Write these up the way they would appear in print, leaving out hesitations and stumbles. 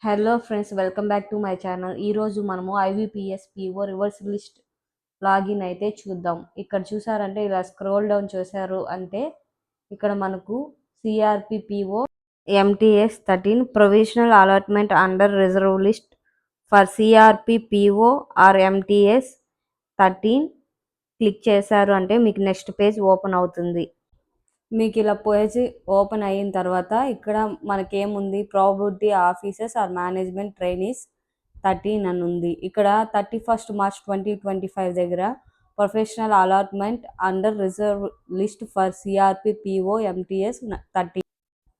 Hello friends, welcome back to my channel. ఈరోజు మనము IBPS PO reverse list login అయితే చూద్దాం. ఇక్కడ చూసారంటే ఇలా స్క్రోల్ డౌన్ చేశారు అంటే ఇక్కడ మనకు CRP PO MTS 13 provisional allotment under reserve list for CRP PO or MTS 13 click చేశారు అంటే మీకు నెక్స్ట్ పేజ్ ఓపెన్ అవుతుంది. మీకు ఇలా పేజ్ ఓపెన్ అయిన తర్వాత ఇక్కడ మనకేముంది, probability officers or management trainees 13 అని ఉంది. ఇక్కడ 31st March 2025 దగ్గర professional allotment under reserve list for CRP PO MTS 13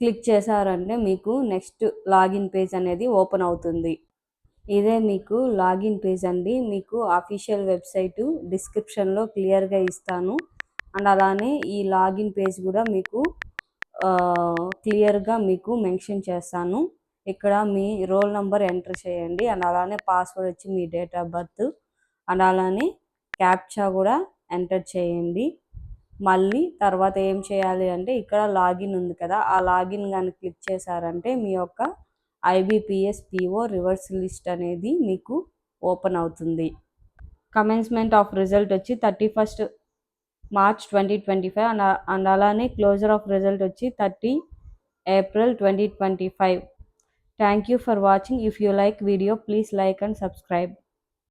click చేశారంటే మీకు నెక్స్ట్ లాగిన్ పేజ్ అనేది ఓపెన్ అవుతుంది. ఇదే మీకు లాగిన్ పేజ్ అండి. మీకు అఫీషియల్ వెబ్సైటు డిస్క్రిప్షన్లో క్లియర్గా ఇస్తాను. అండ్ అలానే ఈ లాగిన్ పేజ్ కూడా మీకు క్లియర్గా మీకు మెన్షన్ చేస్తాను. ఇక్కడ మీ రోల్ నెంబర్ ఎంటర్ చేయండి. అండ్ అలానే పాస్వర్డ్ వచ్చి మీ డేట్ ఆఫ్ బర్త్, అండ్ అలానే క్యాప్చా కూడా ఎంటర్ చేయండి. మళ్ళీ తర్వాత ఏం చేయాలి అంటే ఇక్కడ లాగిన్ ఉంది కదా, ఆ లాగిన్ కానీ క్లిక్ చేశారంటే మీ యొక్క ఐబీపీఎస్ పీఓ రివర్స్ లిస్ట్ అనేది మీకు ఓపెన్ అవుతుంది. కమెన్స్మెంట్ ఆఫ్ రిజల్ట్ వచ్చి 31st March 2025 అండ్ అలానే క్లోజర్ ఆఫ్ రిజల్ట్ వచ్చి 30 April 2025. Thank you for watching. If you like video, please like and subscribe.